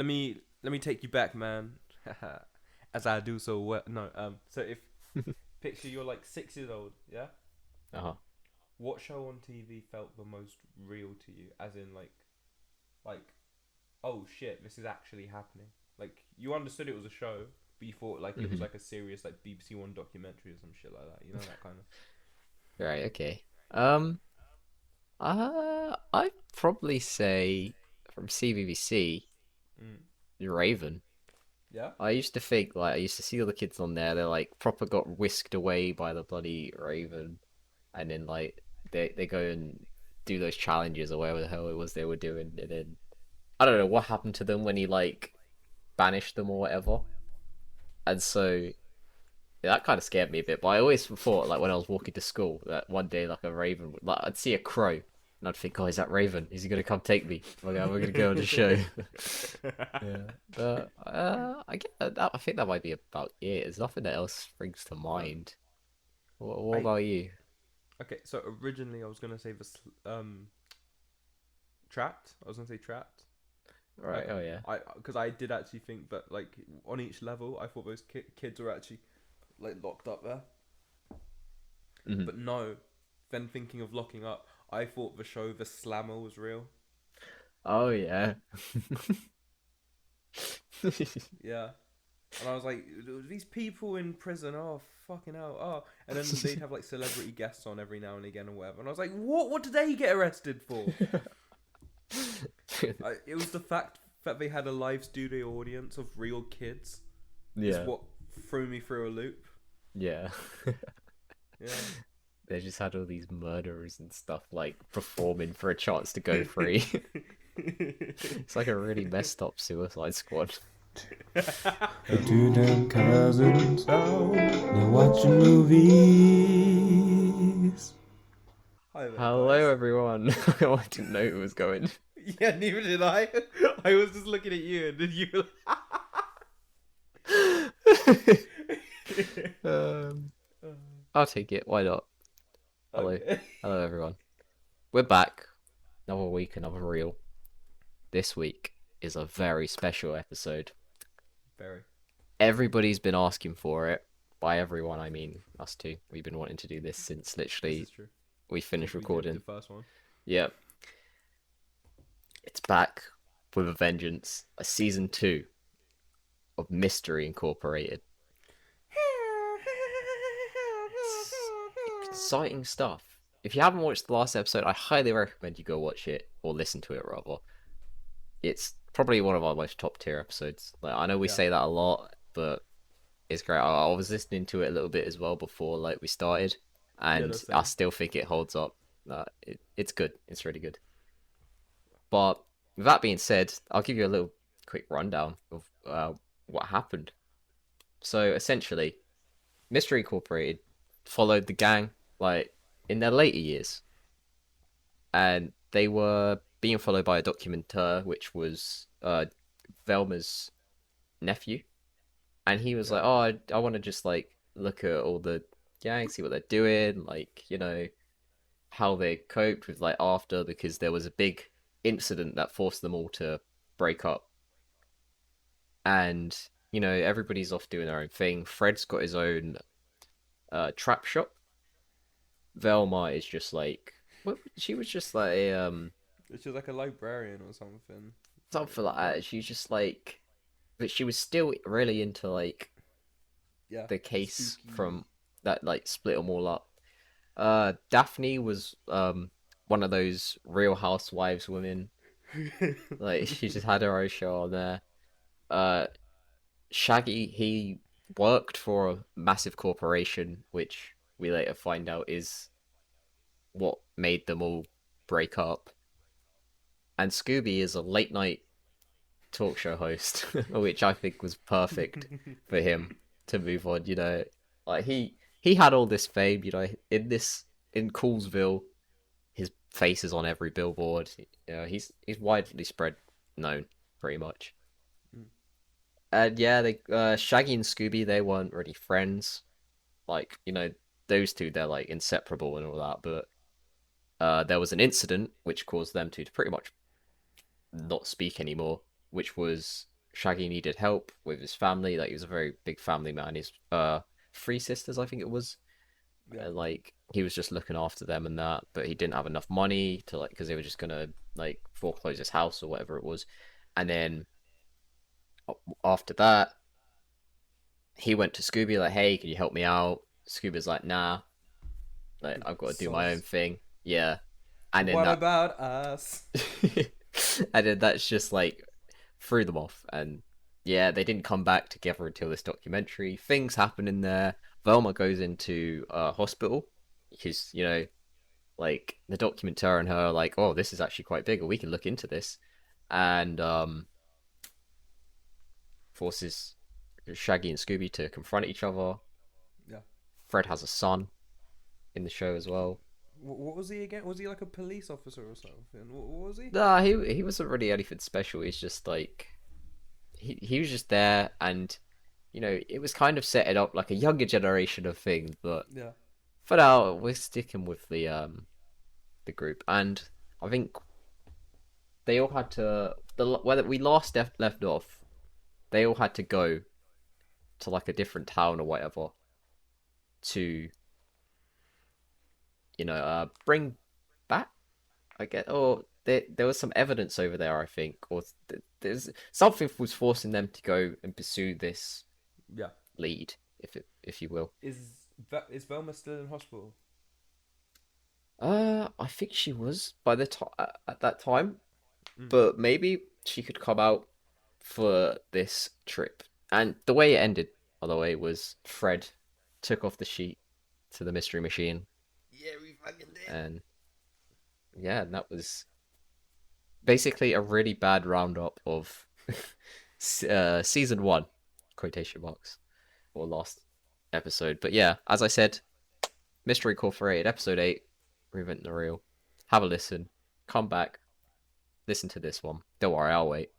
let me take you back, man. As I do so well. No, so if picture you're like 6 years old, yeah. Uh-huh. What show on TV felt the most real to you? As in, like, oh shit, this is actually happening. Like, you understood it was a show, but you thought like it was Hmm. like a serious like BBC One documentary or some shit like that. You know that kind of. Right, okay. Um, I'd probably say from CBBC, Mm. Raven. Yeah. I used to think, like, I used to see all the kids on there, they're like proper got whisked away by the bloody Raven, and then like they go and do those challenges or whatever the hell it was they were doing, and then I don't know what happened to them when he like banished them or whatever. And so that kind of scared me a bit. But I always thought, like when I was walking to school, that one day like a raven, like I'd see a crow, and I'd think, "Oh, is that Raven? Is he gonna come take me? We're gonna go on the show." Yeah, but I get that. I think that might be about it. There's nothing that else springs to No. mind. What I about you? Okay. So originally I was gonna say this trapped. I was gonna say trapped. Right. Like Oh yeah. I because I did actually think that like on each level I thought those kids were actually like locked up there. Hmm. But no, then thinking of locking up, I thought the show The Slammer was real. Oh yeah. Yeah. And I was like, these people in prison, oh fucking hell, oh, and then they'd have like celebrity guests on every now and again or whatever, and I was like, what? What did they get arrested for? It was the fact that they had a live studio audience of real kids is Yeah. what threw me through a loop. Yeah. Yeah. They just had all these murderers and stuff like performing for a chance to go free. It's like a really messed up Suicide Squad. The two damn cousins, they're watching movies. Hi there, Hello, guys. everyone. I didn't know it was going. Yeah, neither did I. I was just looking at you, and then you were like, um, I'll take it. Why not? Hello, okay. hello, everyone. We're back. Another week, another reel. This week is a very special episode. Very. Everybody's been asking for it. By everyone, I mean us two. We've been wanting to do this since This literally is true. we Since finished we did the recording. first one. Yep, it's back with a vengeance. A season 2 of Mystery Incorporated. It's exciting stuff. If you haven't watched the last episode, I highly recommend you go watch it or listen to it rather. It's probably one of our most top tier episodes. Like I know we Yeah. say that a lot, but it's great. I was listening to it a little bit as well before like we started, Yeah, and the I same. still think it holds up. It's good. It's really good. But with that being said, I'll give you a little quick rundown of what happened. So essentially, Mystery Incorporated followed the gang like in their later years, and they were being followed by a documenter, which was Velma's nephew, and he was Yeah. like, "Oh, I want to just like look at all the gang, see what they're doing, like how they coped with like after because there was a big incident that forced them all to break up, and everybody's off doing their own thing. Fred's got his own trap shop. Velma is just like what she was just like It's just like a librarian or something. something like that. She's just like, but she was still really into like Yeah. the case Spooky. from that like split them all up. Daphne was one of those Real Housewives women. Like she just had her own show on there. Uh, Shaggy he worked for a massive corporation, which we later find out is what made them all break up. And Scooby is a late night talk show host, which I think was perfect for him to move on. Like he had all this fame. In Coolsville, his face is on every billboard. He's widely spread known pretty much. And yeah, they Shaggy and Scooby they weren't really friends. Like those two they're like inseparable and all that. But there was an incident which caused them to pretty much not speak anymore, which was Shaggy needed help with his family. Like he was a very big family man. His three sisters, I think it was. Yeah. And, like he was just looking after them and that, but he didn't have enough money to like because they were just gonna like foreclose his house or whatever it was. And then after that, he went to Scooby like, "Hey, can you help me out?" Scooby's like, "Nah, like I've got to do my own Sauce. thing." Yeah, and then What that, about us? and then that's just like threw them off, and yeah, they didn't come back together until this documentary. Things happen in there. Velma goes into a hospital because like the documentary and her are like, oh, this is actually quite big, or we can look into this, and forces Shaggy and Scooby to confront each other. Yeah. Fred has a son in the show as well. What was he again? Was he like a police officer or something? What was he? Nah, he wasn't really anything special. He's just like he was just there, and it was kind of setting up like a younger generation of things. But Yeah. for now, we're sticking with the group, and I think they all had to whether we left off, they all had to go to like a different town or whatever to bring back, I guess, or there was some evidence over there, I think, or there's something was forcing them to go and pursue this Yeah. lead, if you will. Is Velma still in hospital? I think she was by the time at that time, Mm. but maybe she could come out for this trip. And the way it ended, by the way, was Fred took off the sheet to the mystery machine, Yeah, we fucking did. and yeah, and that was basically a really bad roundup of season one, quotation marks, or last episode. But yeah, as I said, Mystery Incorporated, episode 8, Reinventing the Real. Have a listen, come back, listen to this one. Don't worry, I'll wait.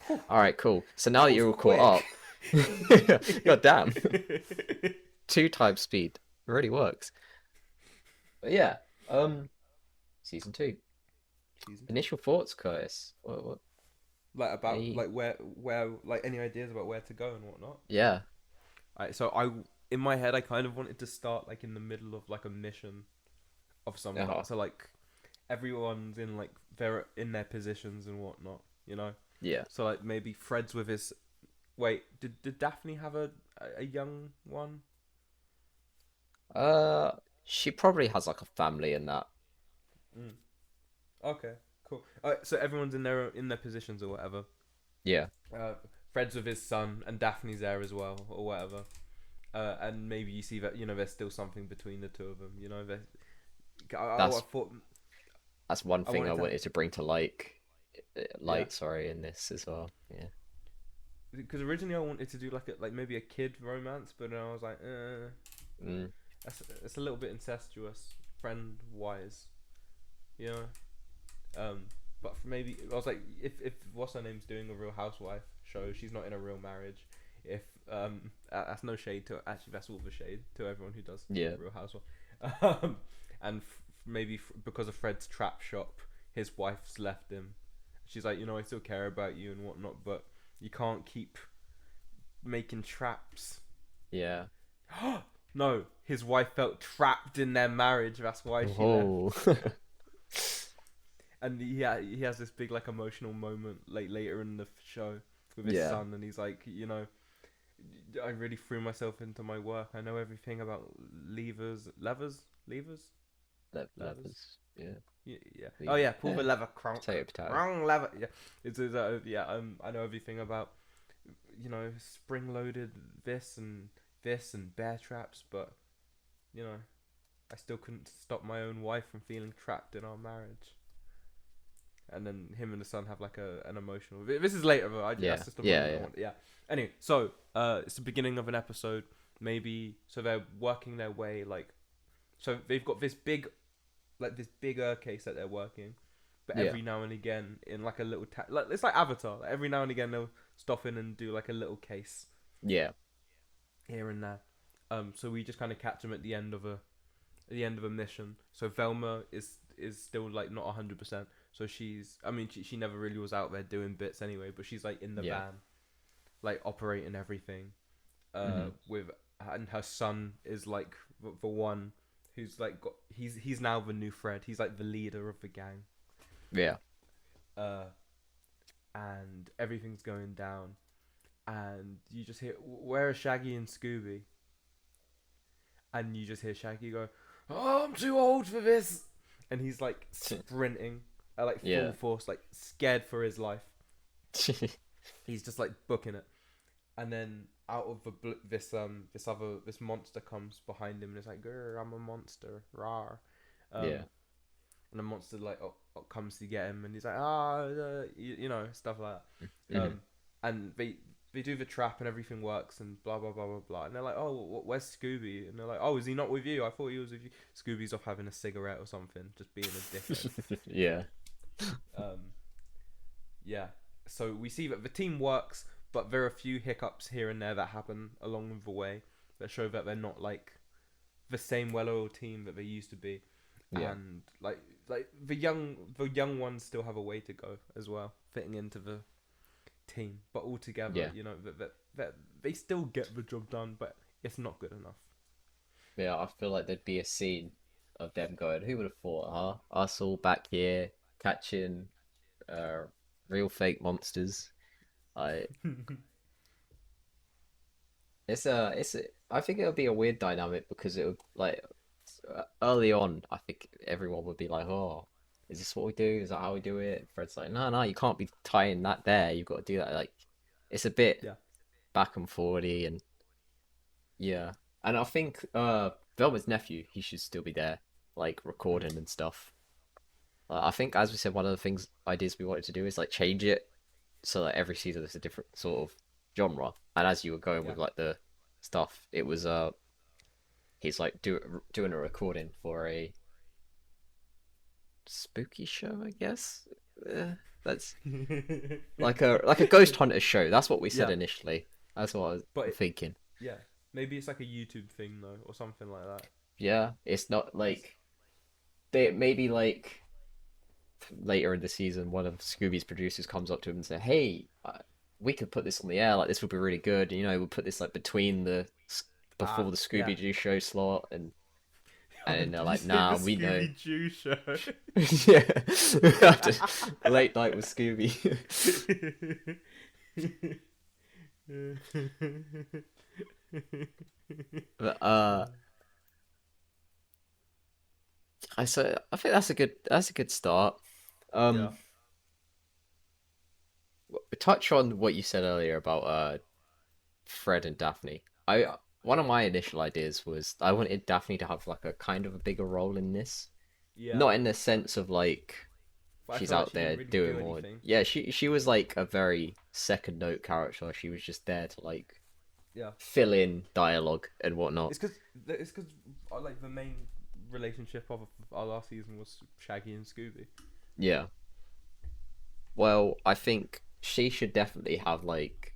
All right, cool. So now that you're all caught up, god damn, 2 times speed, it really works. But yeah, season 2. Season. Initial thoughts, Curtis. What? Like about Any- like where like any ideas about where to go and whatnot. Yeah, Alright, so in my head I kind of wanted to start like in the middle of like a mission of some Uh-huh. kind. So like everyone's in like they're in their positions and whatnot, you know. yeah. So like maybe Fred's with his. Wait, did Daphne have a young one? She probably has like a family in that. Mm. Okay, cool. So everyone's in their positions or whatever. Yeah, Fred's with his son, and Daphne's there as well, or whatever. And maybe you see that there's still something between the two of them. I thought. that's one I thing I wanted to- wanted to bring to light. Yeah. Sorry, in this as well. Yeah, Because originally I wanted to do like maybe a kid romance, but then I was like, mm, it's a little bit incestuous, friend wise, you know. But maybe I was like, if what's her name's doing a Real Housewife show, she's not in a real marriage. If that's no shade to actually, that's all the shade to everyone who does Yeah. Real Housewife. And maybe because of Fred's trap shop, his wife's left him. She's like, I still care about you and whatnot, but you can't keep making traps. yeah. No, his wife felt trapped in their marriage. That's why she left. Oh, And he has this big like emotional moment like later in the show with his Yeah. son, and he's like, I really threw myself into my work. I know everything about levers. levers. Yeah, Yeah. The- Oh yeah, pull yeah. the lever. Cronk. Potato. Wrong lever. Yeah. I know everything about spring loaded this and bear traps, but I still couldn't stop my own wife from feeling trapped in our marriage. And then him and the son have like an emotional. This is later, but Yeah. that's just the Yeah, moment I yeah. want. Yeah. Anyway, so it's the beginning of an episode. Maybe so they're working their way like, so they've got this big case that they're working, but Yeah. every now and again in like a little like it's like Avatar. Like, every now and again they'll stop in and do like a little case Yeah, here and there. So we just kind of catch them at the end of a mission. So Velma is still like not 100%. So she never really was out there doing bits anyway, but she's like in the Yeah. van, like operating everything. Hmm. With and her son is like the one who's like he's now the new Fred. He's like the leader of the gang. Yeah. Uh, and everything's going down, and you just hear, "Where are Shaggy and Scooby?" And you just hear Shaggy go, "Oh, I'm too old for this," and he's like sprinting at like full Yeah. force, like scared for his life. He's just like booking it, and then out of this monster comes behind him and it's like, "Grr, I'm a monster, rar," Yeah. and the monster like comes to get him, and he's like, you know, stuff like that. Hmm. And they do the trap and everything works and blah blah blah blah blah, and they're like, "Oh, where's Scooby?" And they're like, "Oh, is he not with you? I thought he was with you." Scooby's off having a cigarette or something, just being a dickhead. Yeah. Yeah. So we see that the team works, but there are a few hiccups here and there that happen along the way that show that they're not like the same well-oiled team that they used to be, Yeah. and like the young ones still have a way to go as well, fitting into the team. But altogether, Yeah. you know that they still get the job done, but it's not good enough. Yeah, I feel like there'd be a scene of them going, "Who would have thought, huh? Us all back here catching uh real fake monsters." I I think it would be a weird dynamic because it would like early on. I think everyone would be like, "Oh, is this what we do? Is that how we do it?" Fred's like, "No, no, you can't be tying that there. You've got to do that." Like, it's a bit Yeah. back and forwardy, and yeah. And I think Velma's nephew, he should still be there, like recording and stuff. I think, as we said, one of the things ideas we wanted to do is like change it so that every season is a different sort of genre. And as you were going Yeah. with like the stuff, it was he's like doing a recording for a spooky show, I guess. That's like a ghost hunter show. That's what we said Yeah. initially. That's what I was But thinking. yeah, maybe it's like a YouTube thing though, or something like that. Yeah, it's not 'Cause- like they maybe like later in the season, one of Scooby's producers comes up to him and say, "Hey, we could put this on the air. Like this would be really good. You know, we'll put this like between the before the Yeah. Scooby Doo show slot." And then they're Did you like, say "Nah, the we know." Scooby Doo show? Yeah, late night with Scooby. But I think that's a good start. Yeah. Um, touch on what you said earlier about Fred and Daphne. I One of my initial ideas was I wanted Daphne to have like a kind of a bigger role in this. Yeah. Not in the sense of like But I she's feel like out she didn't there really doing do more. anything. Yeah, she was like a very second note character. She was just there to like Yeah. fill in dialogue and whatnot. It's because like the main relationship of our last season was Shaggy and Scooby. Yeah. Well, I think she should definitely have like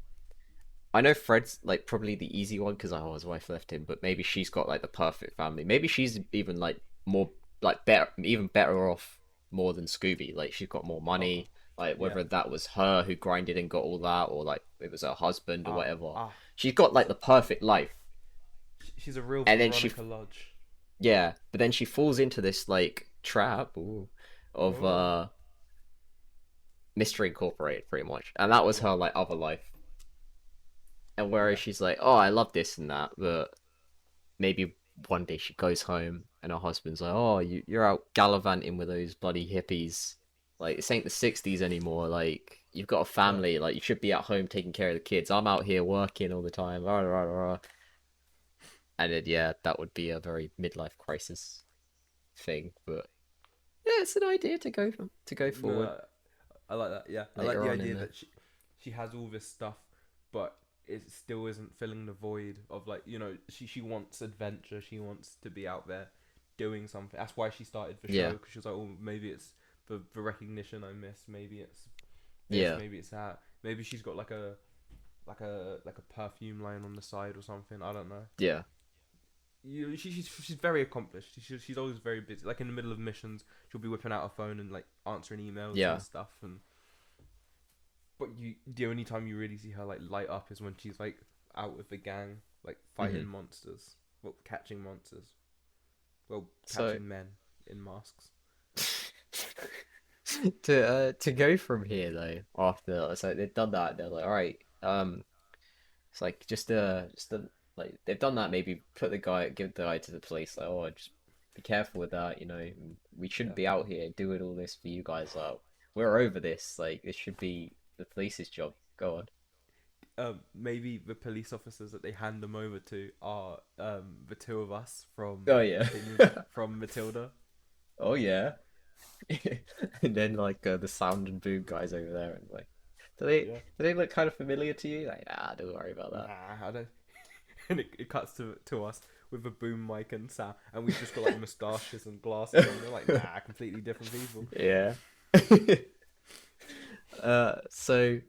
I know Fred's like probably the easy one because his wife left him, but maybe she's got like the perfect family. Maybe she's even like more like better, even better off more than Scooby. Like she's got more Oh, money. Like yeah. whether that was her who grinded and got all that, or like it was her husband or Ah, whatever. ah. She's got like the perfect life, She's a real and then Veronica Lodge. yeah, but then she falls into this like trap of Oh. Mystery Incorporated, pretty much, and that was Yeah. her like other life. And Yeah. whereas she's like, oh, I love this and that, but maybe one day she goes home and her husband's like, oh, you're out gallivanting with those bloody hippies. Like, this ain't the 60s anymore. Like, you've got a Yeah. family. Like, you should be at home taking care of the kids. I'm out here working all the time. Rah, rah, rah. And then, yeah, that would be a very midlife crisis thing. But yeah, it's an idea to go forward No, I like that. Yeah, I like later the on in idea the. that she has all this stuff, but it still isn't filling the void of like, you know, she wants adventure. She wants to be out there doing something. That's why she started the Yeah. show, because she was like, oh, maybe it's the recognition I miss. Maybe it's this. Yeah. Maybe it's that. Maybe she's got like a perfume line on the side or something. I don't know. Yeah. she's very accomplished. She's always very busy. Like in the middle of missions, she'll be whipping out her phone and like answering emails Yeah. and stuff. And but the only time you really see her like light up is when she's like out with the gang, like fighting monsters, well, catching monsters, well, So catching men in masks. to go from here though, after so they've done that, they're like, all right, it's like just like they've done that. Maybe give the guy to the police. Like, oh, just be careful with that. You know, we shouldn't Yeah. be out here doing all this for you guys. We're over this. Like, this should be the police's job. Go on. Maybe the police officers that they hand them over to are the two of us from Oh yeah. from Matilda. Oh yeah. And then like the sound and boom guys over there, and like, Yeah. do they look kind of familiar to you? Like, ah, don't worry about that. Nah, I don't. And it cuts to us with a boom mic and sound, and we've just got like moustaches and glasses on. They're like, nah, completely different people. Yeah. So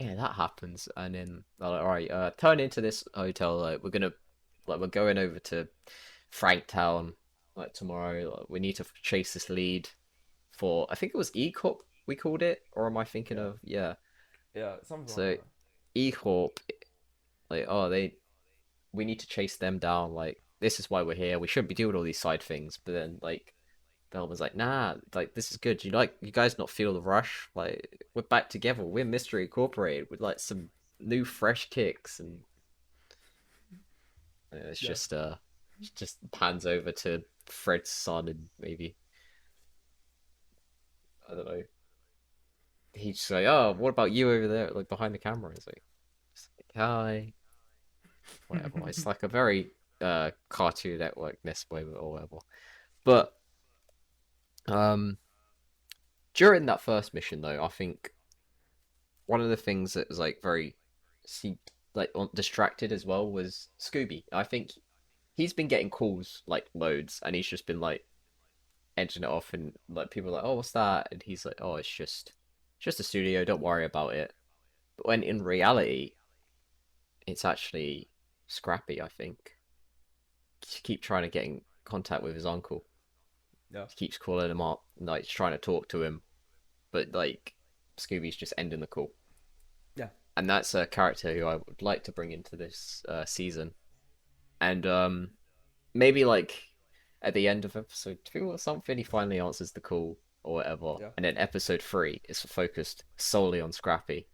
yeah, that happens, and then they're like, all right, turn into this hotel. Like, we're going over to Franktown like tomorrow. Like, we need to chase this lead for, I think it was E-Corp we called it, or am I thinking Yeah. of, yeah. Yeah, something So like that. E-Corp, like, oh, we need to chase them down. Like, this is why we're here. We shouldn't be doing all these side things. But then like Velma's like, nah, like, this is good. You guys not feel the rush? Like, we're back together. We're Mystery Incorporated with like some new fresh kicks, and it's Yeah. just pans over to Fred's son, and maybe, I don't know. He's just like, oh, what about you over there, like behind the camera? It's like, hi, whatever. It's like a very Cartoon Network-ness moment or whatever. But during that first mission though, I think one of the things that was like very distracted as well was Scooby. I think he's been getting calls like loads, and he's just been like edging it off, and like people are like, oh, what's that? And he's like, oh, it's just a studio, don't worry about it. But when in reality, it's actually Scrappy, I think. Keep trying to get in contact with his uncle. Yeah. He keeps calling him up, like trying to talk to him, but like Scooby's just ending the call. Yeah. And that's a character who I would like to bring into this season. And maybe like at the end of episode 2 or something, he finally answers the call or whatever. Yeah. And then episode 3 is focused solely on Scrappy.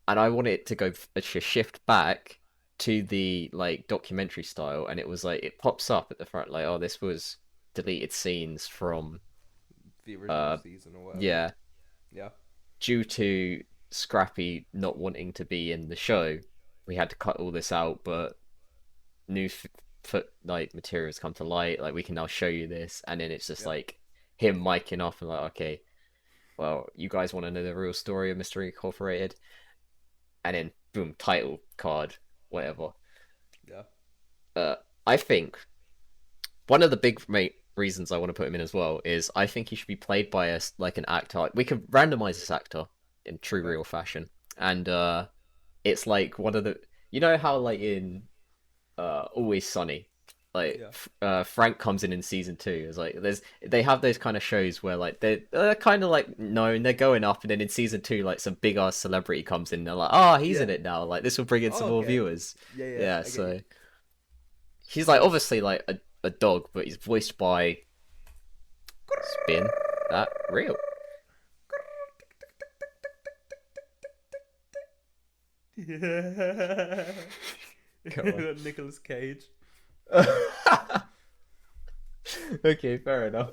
And I want it to go a shift back to the like documentary style, and it was like it pops up at the front like, oh, this was deleted scenes from The original season or whatever. yeah, Yeah. due to Scrappy not wanting to be in the show, we had to cut all this out, but new like materials come to light, like we can now show you this. And then it's just Yeah. like him miking off and like, okay, well, you guys want to know the real story of Mystery Incorporated? And then boom, title card, whatever. Yeah. I think one of the big reasons I want to put him in as well is I think he should be played by like an actor. We could randomize this actor in true Okay. real fashion, and it's like one of the, you know how like in Always Sunny, like Frank comes in season 2. It's like they have those kind of shows where like they're kind of like known, they're going up, and then in season 2 like some big ass celebrity comes in, and they're like, oh, he's in Yeah. it now, like this will bring in some Oh, more okay. viewers. Yeah. I Yeah, get so you. he's like obviously like a dog, but he's voiced by Spin that real. Yeah. Go on. Nicolas Cage. Okay, fair enough.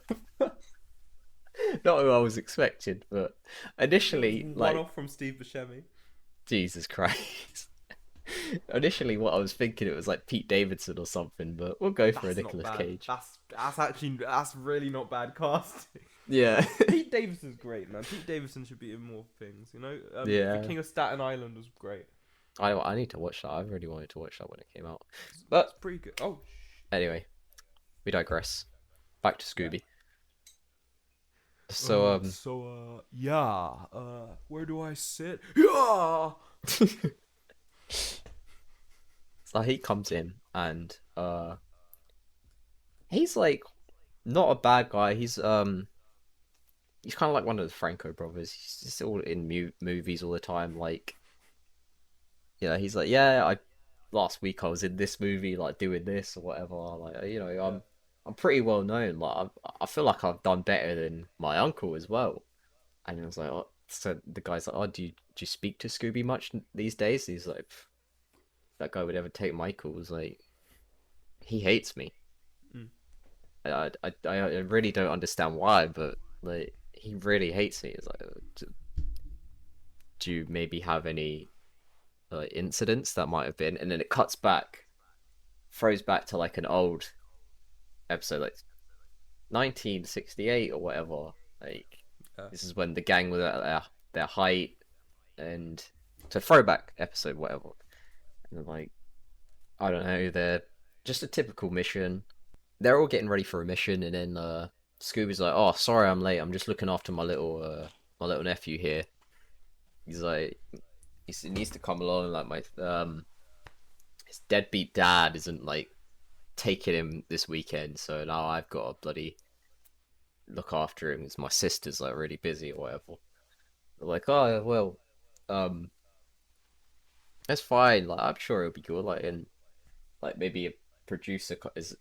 Not who I was expecting, but initially, One like, off from Steve Buscemi. Jesus Christ. Initially, what I was thinking, it was like Pete Davidson or something, but we'll go for a That's not Nicolas bad. Cage. That's really not bad casting. Yeah. Pete Davidson's great, man. Pete Davidson should be in more things, you know. Yeah. The King of Staten Island was great. I need to watch that. I really wanted to watch that when it came out. It's But pretty good. Oh, anyway, we digress. Back to Scooby. So where do I sit? Yeah. so he comes in, and he's like not a bad guy. He's kind of like one of the Franco brothers. He's just all in movies all the time. Like, he's like, yeah, I last week I was in this movie, like doing this or whatever. Like, Yeah. I'm pretty well known. Like, I feel like I've done better than my uncle as well. And I was like, oh. So the guy's like, oh, do you speak to Scooby much these days? He's like, that guy would ever take my calls. Like, he hates me. Mm. I really don't understand why, but like, he really hates me. It's like, do you maybe have any incidents that might have been? And then it cuts back, throws back to like an old episode, like 1968 or whatever. Like, this is when the gang was at their height, and it's a throwback episode, whatever. And they're like, I don't know, they're just a typical mission. They're all getting ready for a mission, and then Scooby's like, "Oh, sorry, I'm late. I'm just looking after my little nephew here." He's like, he needs to come along. Like his deadbeat dad isn't like taking him this weekend, so now I've got to bloody look after him because my sister's like really busy or whatever. They're like, oh well, um, that's fine. Like, I'm sure it'll be good. Like, and like maybe a producer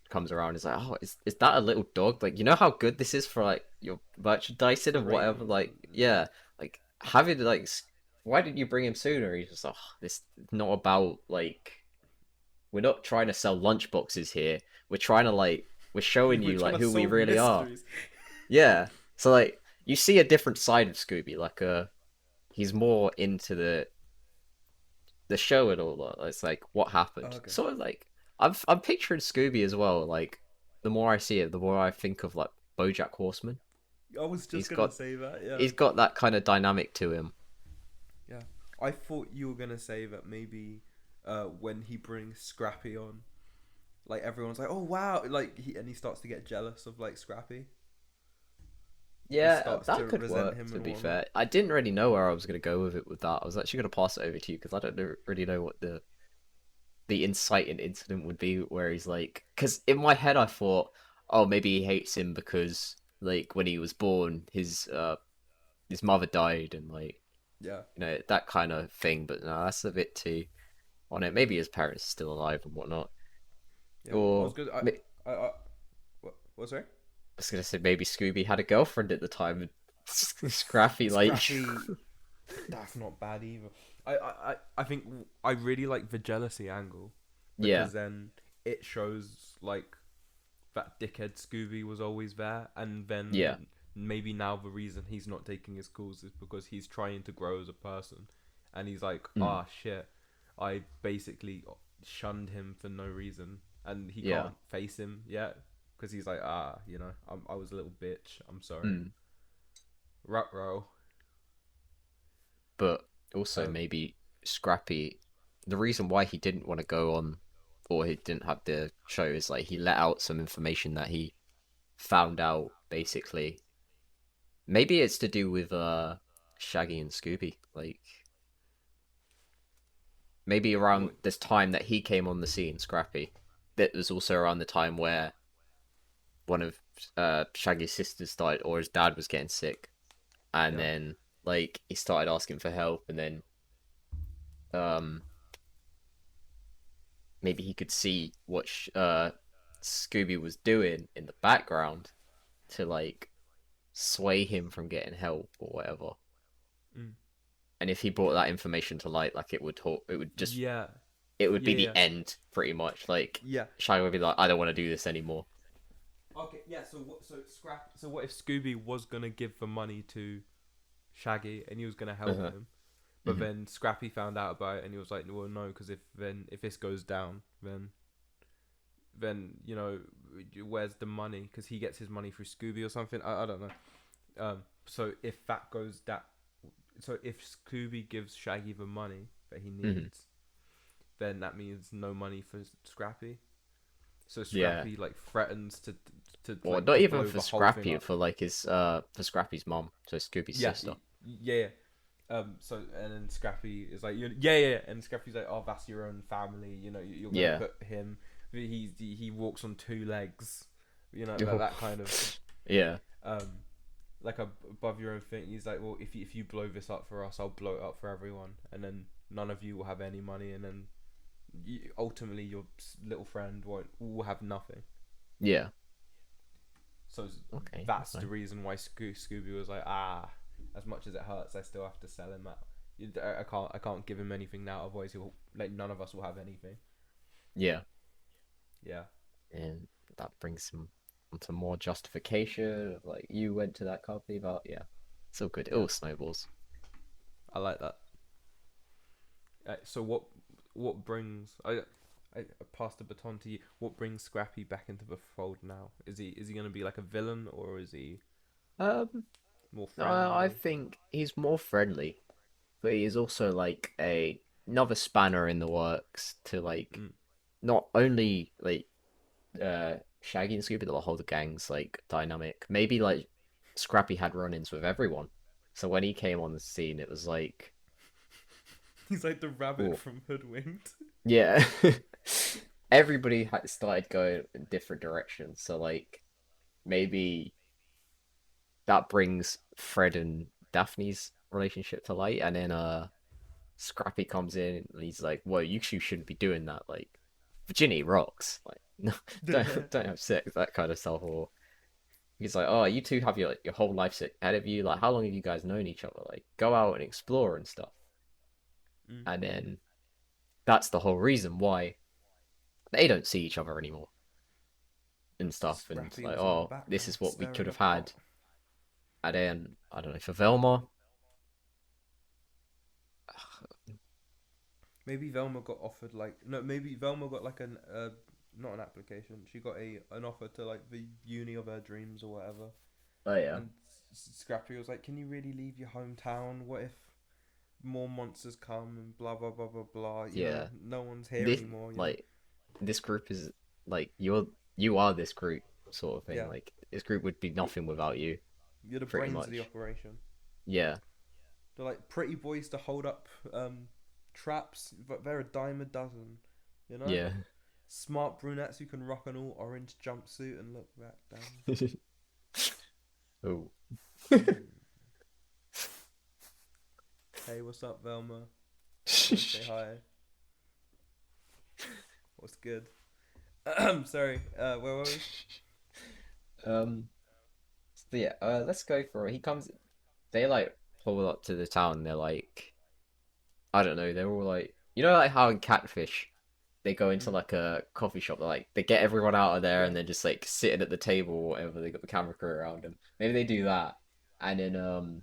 comes around and is like, oh, is that a little dog? Like, you know how good this is for like your merchandising and whatever. Ratings Like, and yeah, like having like, why didn't you bring him sooner? He's just like, oh, this is not about like, we're not trying to sell lunchboxes here. We're trying to like, we're showing we're you trying like to who we solve really are. mysteries. Yeah. So like, you see a different side of Scooby. Like, he's more into the show and all that. It's like what happened. Okay. Sort of like I'm picturing Scooby as well. Like the more I see it, the more I think of like BoJack Horseman. I was He's just gonna got say that. Yeah. he's got that kind of dynamic to him. Yeah. I thought you were gonna say that maybe, when he brings Scrappy on, like everyone's like, "Oh wow!" Like he starts to get jealous of like Scrappy. Yeah, Starts to that could resent work. him To and be whatnot. fair, I didn't really know where I was gonna go with it with that. I was actually gonna pass it over to you because I don't really know what the inciting incident would be where he's like, because in my head I thought, oh, maybe he hates him because like when he was born, his mother died and like Yeah. that kind of thing. But no, that's a bit too on it. Maybe his parents are still alive and whatnot. Yeah. I was Or good. I what? Sorry. I was gonna say maybe Scooby had a girlfriend at the time and Scrappy like Scrappy. That's not bad either. I think I really like the jealousy angle, yeah, because then it shows like that dickhead Scooby was always there, and then yeah, maybe now the reason he's not taking his calls is because he's trying to grow as a person, and he's like, ah, shit, I basically shunned him for no reason, and he yeah. can't face him yet because he's like, I was a little bitch. I'm sorry. Mm. Ruh-roh. But also Um, maybe Scrappy, the reason why he didn't want to go on or he didn't have the show is like he let out some information that he found out basically. Maybe it's to do with Shaggy and Scooby. Like maybe around what? this time that he came on the scene, Scrappy. That was also around the time where one of Shaggy's sisters died or his dad was getting sick. And Yeah. then like he started asking for help and then um maybe he could see what Scooby was doing in the background to like sway him from getting help or whatever. Mm. And if he brought that information to light, like it would just Yeah. it would be Yeah. the Yeah. end pretty much. Like Yeah. Shaggy would be like, I don't want to do this anymore. Okay. Yeah. So what? So what if Scooby was gonna give the money to Shaggy and he was gonna help Uh-huh. him, but Mhm. then Scrappy found out about it and he was like, well, no, because if this goes down, then where's the money? Because he gets his money through Scooby or something. I don't know. So if that goes that, so if Scooby gives Shaggy the money that he needs, then that means no money for Scrappy. So Yeah. Scrappy like threatens to Or like not to even blow for the whole thing Scrappy, up. for like his for Scrappy's mom, so Scooby's Yeah, sister. yeah. So and then Scrappy is like, yeah, and Scrappy's like, oh, that's your own family. You're gonna Yeah. put him. He walks on two legs, that kind of Yeah, um like above your own thing. He's like, well, if you blow this up for us, I'll blow it up for everyone, and then none of you will have any money, and then ultimately your little friend will have nothing. yeah. So Okay, that's the fine. reason why Scooby was like, as much as it hurts, I still have to sell him out. I can't give him anything now, otherwise he'll like none of us will have anything. Yeah, Yeah, and that brings him onto more justification of like you went to that company, but yeah, it's all good. It yeah, all snowballs. I like that. So what brings I pass the baton to you. What brings Scrappy back into the fold now? Is he gonna be like a villain, or is he Um, more I friendly? think he's more friendly, but he is also like another spanner in the works to like Mm. not only like Shaggy and Scooby, but the whole the gang's like dynamic. Maybe like Scrappy had run-ins with everyone, so when he came on the scene, it was like, He's like the rabbit oh from Hoodwinked. yeah, everybody had started going in different directions. So like maybe that brings Fred and Daphne's relationship to light, and then Scrappy comes in and he's like, "Well, you two shouldn't be doing that. Like, Virginia rocks. Like, no, don't have sex, that kind of stuff." Or he's like, "Oh, you two have your whole life ahead of you. Like, how long have you guys known each other? Like, go out and explore and stuff." Mm. And then that's the whole reason why they don't see each other anymore and stuff. And Scrappy like, was in the oh, this background is what we could stirring the have pot. had. And then I don't know, for Velma, Maybe Velma got offered like no. Maybe Velma got like an not an application. She got an offer to like the uni of her dreams or whatever. oh yeah, And Scrappy was like, "Can you really leave your hometown? What if more monsters come and blah blah blah blah blah? yeah. No one's here This anymore. like this group is like you are this group sort of thing. Yeah, Like this group would be you, nothing without you, you're the pretty brains of the much. operation. Yeah, They're like pretty boys to hold up traps, but they're a dime a dozen. You know, yeah. smart brunettes who can rock an all orange jumpsuit and look back down. Oh, Mm. Hey, what's up, Velma? Wanna say hi? What's good? Sorry. Where were we? um. So yeah, let's go for it. He comes. They like pull up to the town. They're like, I don't know. They're all like, like how in Catfish, they go into Mm. like a coffee shop. Like they get everyone out of there Yeah. and they're just like sitting at the table or whatever. They got the camera crew around them. Maybe they do that, and then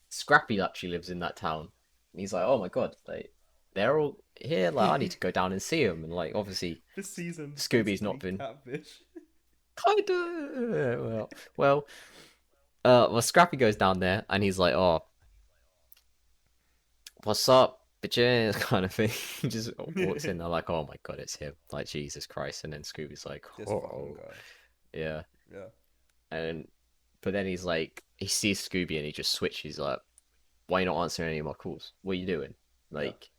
Scrappy actually lives in that town. And he's like, oh my god, like they're all here. Like I need to go down and see them. And like obviously This season's Scooby's not basically been Catfish. kind of well. Scrappy goes down there and he's like, oh, what's up, bitches, kind of thing. He just walks in. They're like, oh my god, it's him. Like Jesus Christ. And then Scooby's like, This fucking oh guy. yeah. Yeah. And but then he's like, he sees Scooby and he just switches. Like, why you not answering any of my calls? What are you doing? Yeah. Like.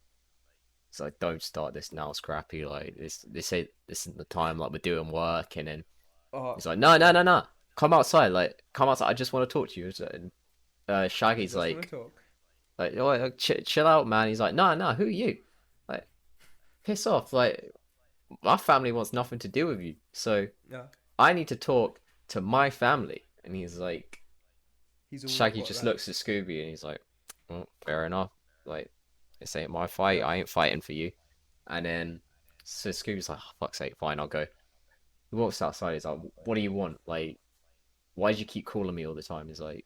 It's like, don't start this now, Scrappy. Like this isn't the time. Like we're doing work, and then Oh, he's like, no, no, yeah. no, no, come outside. Like come outside. I just want to talk to you. And I Shaggy's just want to like, talk. oh, chill out, man. He's like, no, no, who are you? Like piss off. Like my family wants nothing to do with you. So Yeah. I need to talk to my family. And he's like, He's all Shaggy got just that. looks at Scooby and he's like, well, fair enough. Like this ain't my fight. Yeah. I ain't fighting for you. And then so Scooby's like, oh, fuck's sake, fine, I'll go. He walks outside, he's like, what do you want? Like, why do you keep calling me all the time? He's like,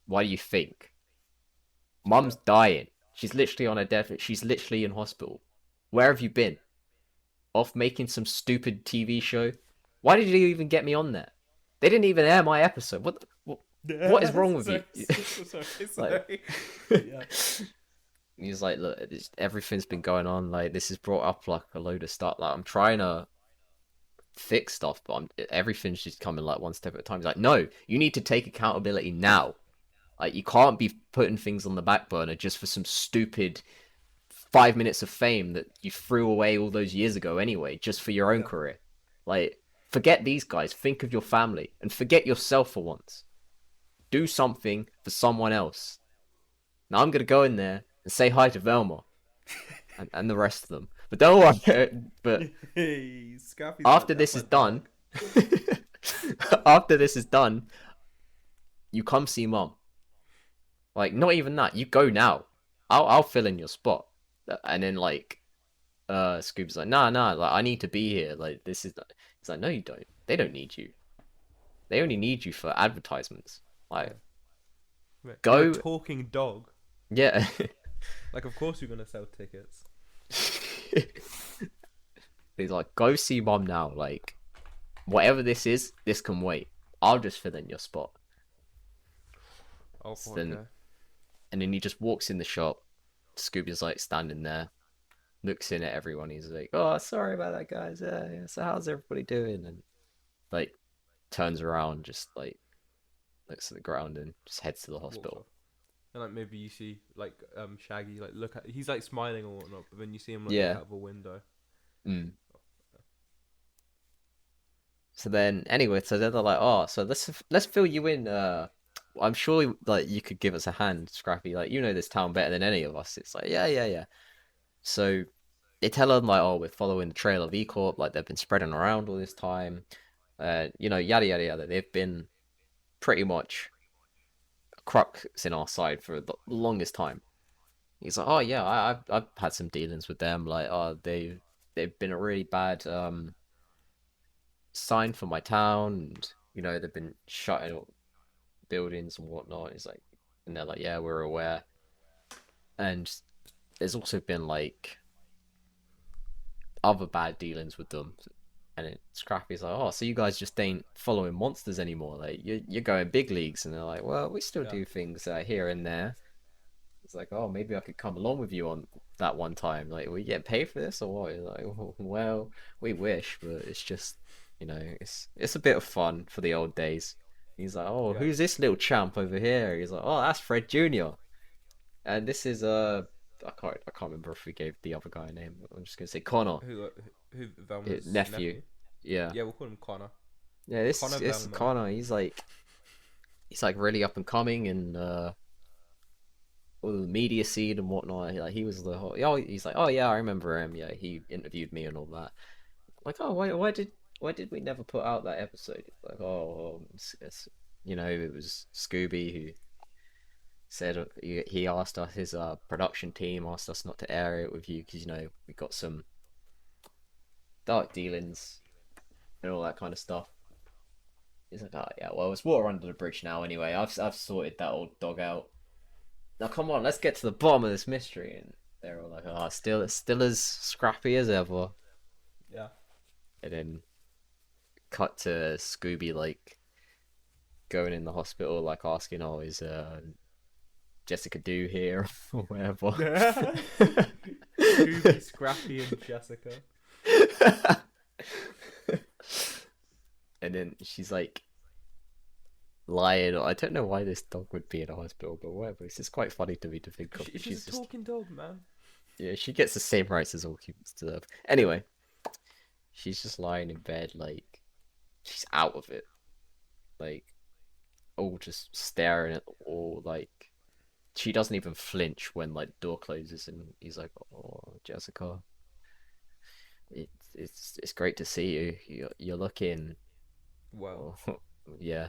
why do you think? Yeah. Mum's dying. She's literally on her death. She's literally in hospital. Where have you been? Off making some stupid TV show? Why did you even get me on there? They didn't even air my episode. What is wrong with you? Sorry. Like, Sorry. Yeah. he's like, look, everything's been going on. Like, this has brought up like a load of stuff. Like, I'm trying to fix stuff, but everything's just coming like one step at a time. He's like, no, you need to take accountability now. Like, you can't be putting things on the back burner just for some stupid 5 minutes of fame that you threw away all those years ago anyway, just for your own Yeah. career. Like, Forget these guys. Think of your family and forget yourself for once. Do something for someone else. Now I'm gonna go in there and say hi to Velma and the rest of them. But don't worry. But Hey, Scrappy's after like, that's this my is done, dog. after this is done, you come see mom. Like, not even that. You go now. I'll fill in your spot. And then like, Scooby's like, nah. Like, I need to be here. Like, this is. He's like, no, you don't. They don't need you. They only need you for advertisements. Like, Wait, you're a go. talking dog. Yeah. Like, of course you're gonna sell tickets. He's like, go see mom now. Like, whatever this is, this can wait. I'll just fill in your spot. Oh, So okay. then, and then he just walks in the shop. Scooby's like standing there, looks in at everyone. He's like, "Oh, sorry about that, guys. Yeah. So how's everybody doing?" And like turns around, just like looks at the ground and just heads to the Walks hospital. off. And like maybe you see like Shaggy like look at he's like smiling or whatnot, but then you see him like Yeah. look out of a window. Mm. So then, anyway, so then they're like, "Oh, so let's fill you in. I'm sure like you could give us a hand, Scrappy. Like you know this town better than any of us." It's like, yeah. So they tell them like, "Oh, we're following the trail of E Corp. Like they've been spreading around all this time. Yada yada yada. They've been pretty much a crux in our side for the longest time." He's like, "Oh yeah, I've had some dealings with them. Like, oh they've been a really bad sign for my town, and they've been shutting up buildings and whatnot." He's like, and they're like, "Yeah, we're aware." And there's also been like other bad dealings with them. And Scrappy's like, "Oh, so you guys just ain't following monsters anymore? Like you're going big leagues?" And they're like, "Well, we still Yeah. do things here and there." It's like, "Oh, maybe I could come along with you on that one time. Like, we get paid for this or what?" He's like, "Well, we wish, but it's just, it's a bit of fun for the old days." He's like, "Oh, Yeah. who's this little champ over here?" He's like, "Oh, that's Fred Jr. And this is I can't remember if we gave the other guy a name. I'm just gonna say Connor, Who Velma's nephew. Yeah, Yeah, we'll call him Connor. yeah. This Connor this is Velma. Connor. He's like really up and coming and all the media scene and whatnot. Like he was the whole. Oh, he's like, "Oh yeah, I remember him. Yeah, he interviewed me and all that." Like, "Oh, why did we never put out that episode?" It's like, "Oh, it was Scooby who said he asked us, his production team asked us not to air it with you because we got some dark dealings and all that kind of stuff." He's like, "Oh yeah, well it's water under the bridge now anyway. I've sorted that old dog out. Now come on, let's get to the bottom of this mystery." And they're all like, "Oh, still as scrappy as ever." Yeah. And then cut to Scooby like going in the hospital, like asking, "Oh, is Jessica Do here?" or whatever. Scooby, Scrappy, and Jessica. And then she's like lying. I don't know why this dog would be in a hospital, but whatever. It's just quite funny to me to think of. She's She's a just talking dog, man. yeah, she gets the same rights as all humans deserve. Anyway, she's just lying in bed, like she's out of it, like all just staring at the wall, like she doesn't even flinch when like the door closes, and he's like, "Oh, Jessica, it's great to see you. You're looking Well, oh, yeah."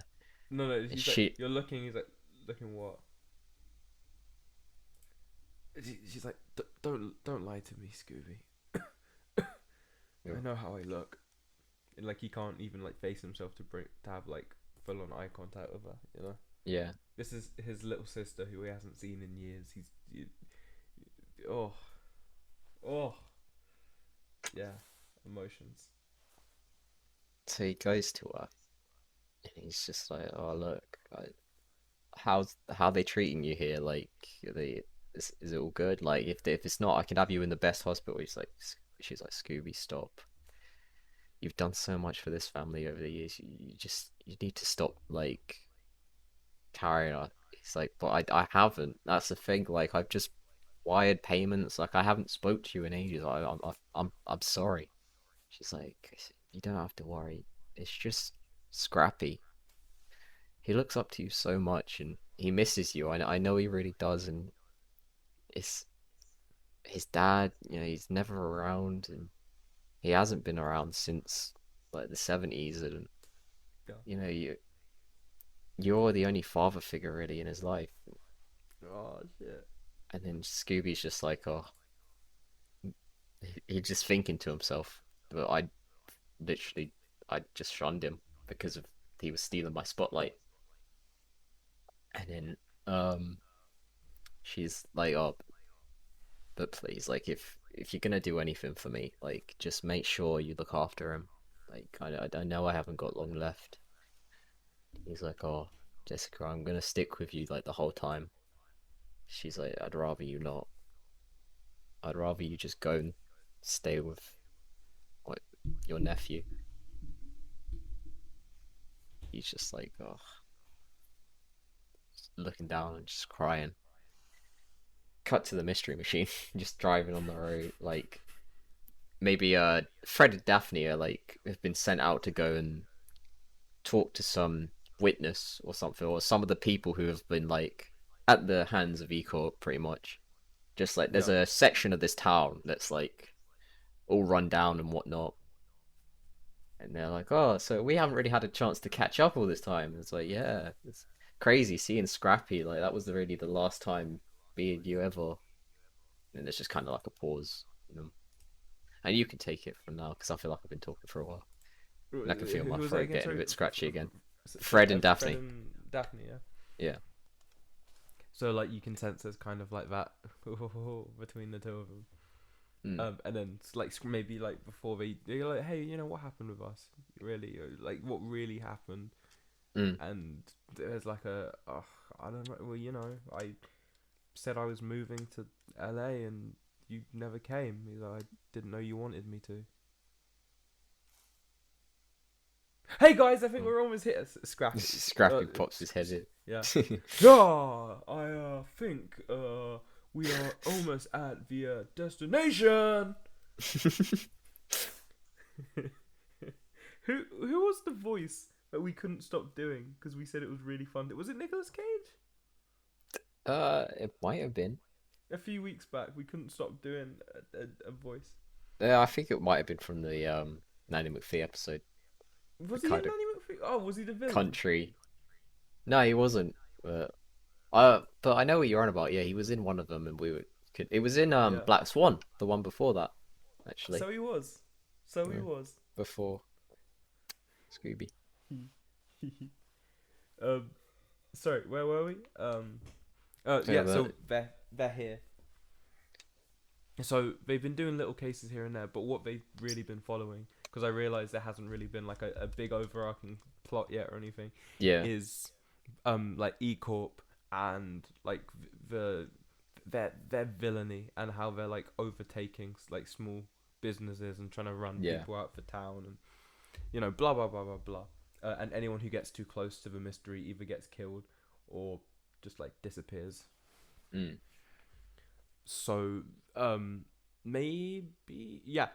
no, And he's she like, you're looking. He's like, looking what? She's like, don't lie to me, Scooby. I know how I look. And like he can't even like face himself to have like full on eye contact with her. yeah. This is his little sister who he hasn't seen in years. Oh, oh, yeah, emotions. So he goes to her, and he's just like, "Oh look, how they treating you here? Like, is it all good? Like, if it's not, I can have you in the best hospital." She's like, "Scooby, stop. You've done so much for this family over the years. You need to stop like carrying on." He's like, "But I haven't. That's the thing. Like, I've just wired payments. Like, I haven't spoke to you in ages. I'm sorry." She's like, "You don't have to worry. it's just Scrappy. He looks up to you so much, and he misses you. I know he really does, and it's his dad. You know, he's never around, and he hasn't been around since like the 70s, and Yeah. you know, you're the only father figure really in his life. Oh shit. And then Scooby's just like, oh, he's just thinking to himself, but literally, I just shunned him because of he was stealing my spotlight. And then, she's like, oh, but please, like, if you're gonna do anything for me, like, just make sure you look after him. Like, I know I haven't got long left. He's like, oh, Jessica, I'm gonna stick with you like the whole time. She's like, I'd rather you not. I'd rather you just go and stay with like your nephew. He's just like, oh, just looking down and just crying. Cut to the mystery machine, just driving on the road. Like maybe Fred and Daphne are like have been sent out to go and talk to some witness or something, or some of the people who have been like at the hands of E-Corp, pretty much. Just like there's Yeah. a section of this town that's like all run down and whatnot, and they're like, "Oh, so we haven't really had a chance to catch up all this time." It's like, yeah, it's crazy seeing Scrappy. Like that was really the last time being you ever. And there's just kind of like a pause, you know. And you can take it from now because I feel like I've been talking for a while, and I can feel my Who was that throat again? getting a Sorry. bit scratchy again. Fred and Fred Daphne. and Daphne. Yeah. Yeah. So like you can sense there's kind of like that between the two of them. Mm. And then like maybe like before they're like, hey, you know what happened with us? Really, like what really happened? Mm. And there's like I don't know. Well, you know, I said I was moving to LA and you never came. He's like, I didn't know you wanted me to. Hey guys, I think we're almost here. Scrappy. Scrappy pops his head in. Yeah. Yeah, I think we are almost at the destination. Who was the voice that we couldn't stop doing because we said it was really fun? Was it Nicolas Cage? It might have been. A few weeks back, we couldn't stop doing a voice. Yeah, I think it might have been from the Nanny McPhee episode. Was The he in kind of Nanny McPhee? Oh, was he the villain? country. No, he wasn't. But I know what you're on about. Yeah, he was in one of them, and we were. It was in Yeah. Black Swan, the one before that, actually. So he was. So he Yeah. was. Before Scooby. Sorry, where were we? Yeah, so they're here. So they've been doing little cases here and there, but what they've really been following, because I realised there hasn't really been like a big overarching plot yet or anything, Yeah. is like E Corp and like their villainy and how they're like overtaking like small businesses and trying to run Yeah. people out for town and you know blah blah blah blah blah. And anyone who gets too close to the mystery either gets killed or just like disappears. Mm. So maybe yeah.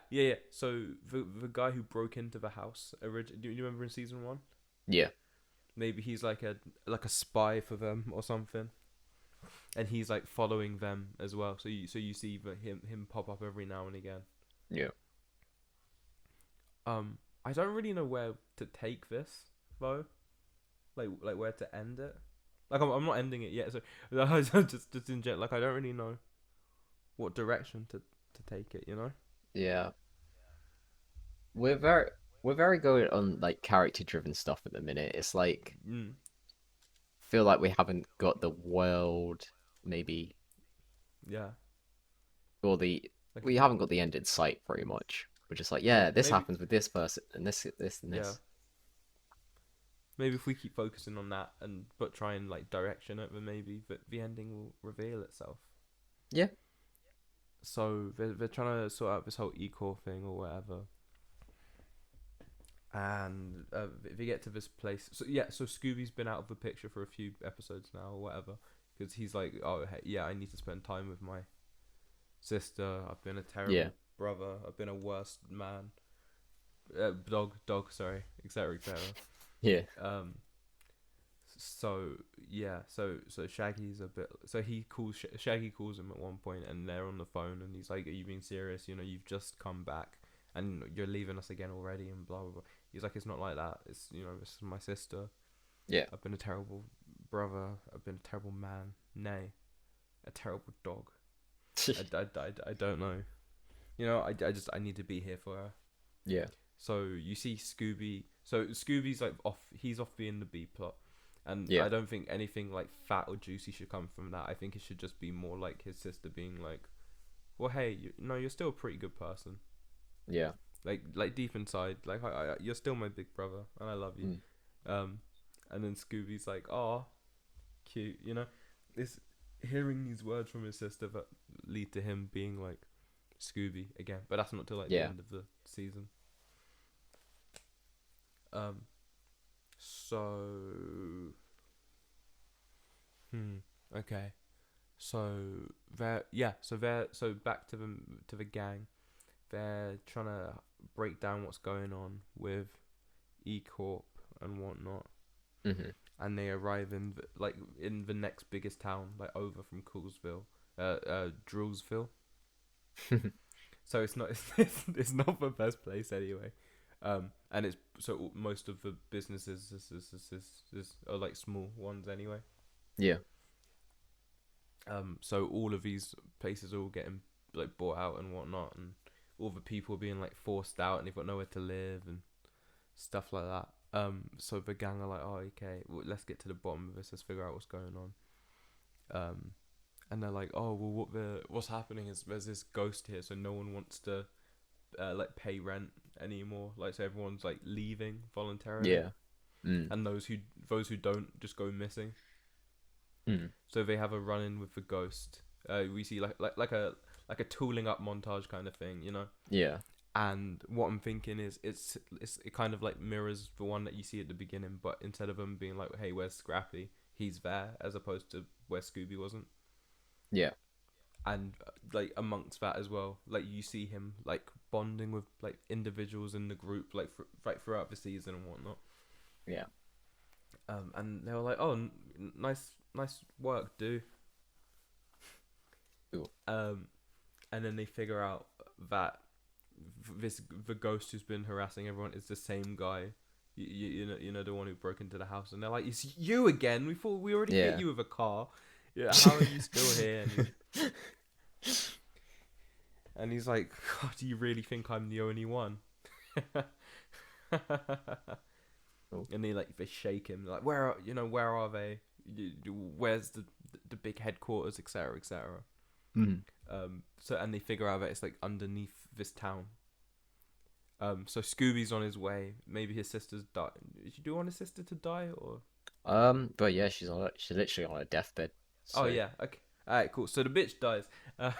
So the guy who broke into the house do you remember in season 1? Yeah. Maybe he's like a spy for them or something, and he's like following them as well. So you see him pop up every now and again. Yeah. I don't really know where to take this though, like where to end it. Like I'm not ending it yet. So just in general, like I don't really know what direction to take it. You know. Yeah. We're very good on like character driven stuff at the minute. It's like feel like we haven't got the world maybe Yeah. or the Like, we haven't got the end in sight pretty much. We're just like, yeah, this maybe, happens with this person and this and this. Yeah. Maybe if we keep focusing on that but try and like direction it, then maybe the ending will reveal itself. Yeah. So they're trying to sort out this whole eco thing or whatever. And if you get to this place, so Scooby's been out of the picture for a few episodes now or whatever, because he's like, oh hey, yeah, I need to spend time with my sister. I've been a terrible brother. I've been a worse man. dog, sorry, etc., etc. Yeah. Um, so yeah, so Shaggy's a bit. So Shaggy calls him at one point, and they're on the phone, and he's like, "Are you being serious? You know, you've just come back, and you're leaving us again already, and blah blah blah." He's like, "It's not like that. It's this is my sister. Yeah. I've been a terrible brother. I've been a terrible man. Nay, a terrible dog. I don't know. I need to be here for her." Yeah. So you see Scooby. So Scooby's like off. He's off being the B plot, and Yeah. I don't think anything like fat or juicy should come from that. I think it should just be more like his sister being like, "Well, hey, you're still a pretty good person. Yeah. Like deep inside, like you're still my big brother, and I love you." Mm. And then Scooby's like, "Oh, cute," This hearing these words from his sister that lead to him being like Scooby again, but that's not till like the Yeah. end of the season. Um. So. Okay. So So back to the gang. They're trying to break down what's going on with E Corp and whatnot, Mhm. and they arrive in the next biggest town, like over from Coolsville, Drillsville. So it's not it's not the best place anyway. And it's so most of the businesses are like small ones anyway. Yeah. So all of these places are all getting like bought out and whatnot, and all the people are being like forced out, and they've got nowhere to live and stuff like that. So the gang are like, "Oh, okay, well, let's get to the bottom of this. Let's figure out what's going on." And they're like, "Oh, well, what's happening is there's this ghost here, so no one wants to like pay rent anymore. Like, so everyone's like leaving voluntarily, Yeah. Mm. and those who don't just go missing. Mm. So they have a run in with the ghost. We see like a tooling up montage kind of thing, Yeah. And what I'm thinking is it kind of like mirrors the one that you see at the beginning, but instead of him being like, "Hey, where's Scrappy?" he's there, as opposed to where Scooby wasn't. Yeah. And like amongst that as well, like you see him like bonding with like individuals in the group, like throughout the season and whatnot. Yeah. And they were like, "Oh, nice work, dude." Cool. And then they figure out that the ghost who's been harassing everyone is the same guy. You know the one who broke into the house, and they're like, "It's you again. We thought we already hit you with a car. Yeah, how are you still here?" And he's like, "God, do you really think I'm the only one?" Cool. And they shake him. They're like, where are they? Where's the big headquarters, etc., etc. Mm. So and they figure out that it's like underneath this town. So Scooby's on his way. Maybe his sister's died. Do you want his sister to die or? But yeah, she's literally on a deathbed. So. Oh yeah. Okay. All right. Cool. So the bitch dies. I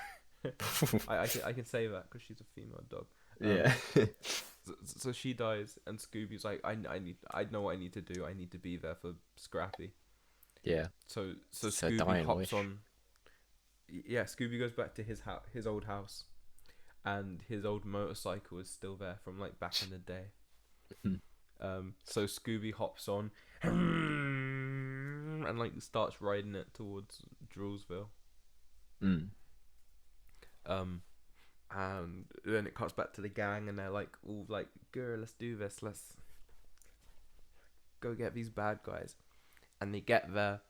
can say that because she's a female dog. Yeah. So she dies, and Scooby's like, I know what I need to do. I need to be there for Scrappy. Yeah. So It's a Scooby dying hops wish. on. Yeah, Scooby goes back to his old house, and his old motorcycle is still there from like back in the day. So Scooby hops on and like starts riding it towards Drewsville. Mm. And then it cuts back to the gang, and they're like, all like, "Girl, let's do this. Let's go get these bad guys." And they get there,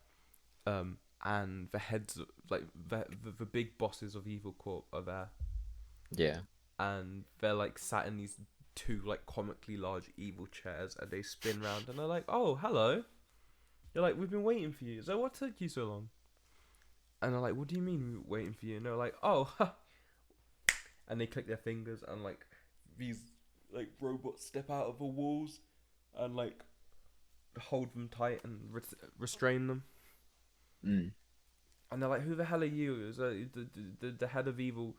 and the heads, like the big bosses of Evil Corp are there, Yeah. and they're like sat in these two like comically large evil chairs, and they spin round, and they're like, "Oh, hello." They're like, "We've been waiting for you. So what took you so long?" And they're like, "What do you mean we were waiting for you?" And they're like, "Oh," and they click their fingers, and like these like robots step out of the walls, and like hold them tight and restrain them. Mm. And they're like, "Who the hell are you?" It was the head of evil.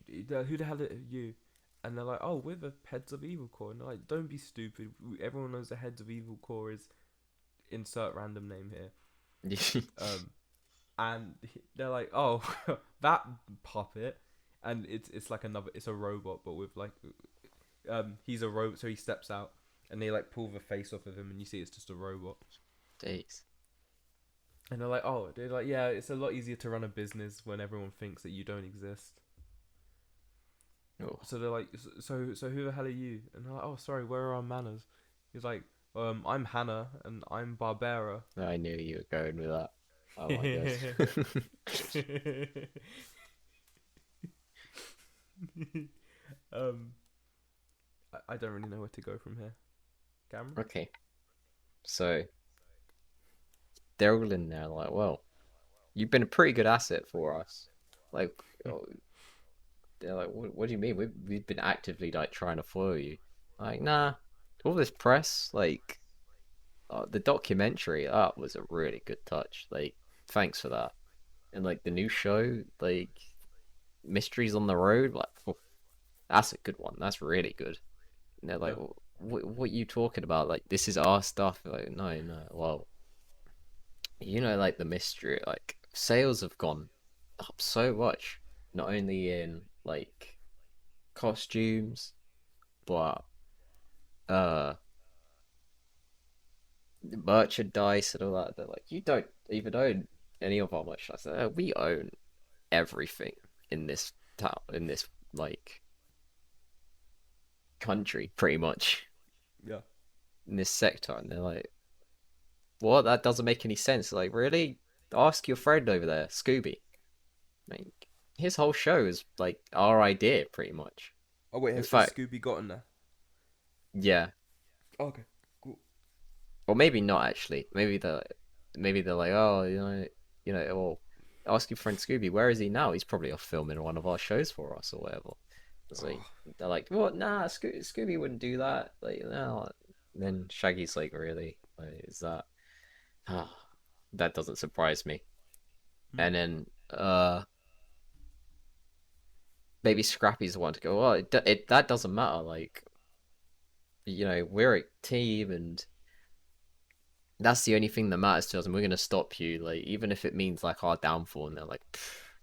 Who the hell are you? And they're like, "Oh, we're the heads of Evil Core." And they're like, "Don't be stupid. Everyone knows the heads of Evil Core is insert random name here." And they're like, "Oh, that puppet," and it's like it's a robot, but with like he's a robot, so he steps out, and they like pull the face off of him, and you see it's just a robot. Days. And they're like, yeah, it's a lot easier to run a business when everyone thinks that you don't exist. Oh, So they're like, so who the hell are you? And they're like, oh, sorry, where are our manners? He's like, I'm Hannah, and I'm Barbara. I knew you were going with that. Oh my god. I don't really know where to go from here. Cameron? Okay, so they're all in there like, well, you've been a pretty good asset for us. Like, oh, they're like, what do you mean? We've been actively like trying to follow you. Like, nah, all this press, like, the documentary, that was a really good touch. Like, thanks for that. And like the new show, like Mysteries on the Road, like, oh, that's a good one. That's really good. And they're like, Yeah. what are you talking about? Like, this is our stuff. Like, no, well, like the mystery, like sales have gone up so much, not only in like costumes, but uh merchandise and all that. They're like, you don't even own any of our merchandise. We own everything in this town, in this like country, pretty much, Yeah. in this sector. And they're like, what? That doesn't make any sense. Like, really? Ask your friend over there, Scooby. Like, his whole show is like our idea, pretty much. Oh wait, In has fact, Scooby gotten there? yeah, Oh, okay, cool. or maybe not actually. Maybe they're like, oh, or ask your friend Scooby, where is he now? He's probably off filming one of our shows for us or whatever. It's like they're like, what? Nah, Scooby wouldn't do that. Like, no. And then Shaggy's like, really? Like, is that? Ah, that doesn't surprise me. Hmm. And then maybe Scrappy's the one to go. Well, that doesn't matter. Like, we're a team, and that's the only thing that matters to us, and we're gonna stop you. Like, even if it means like our downfall. And they're like,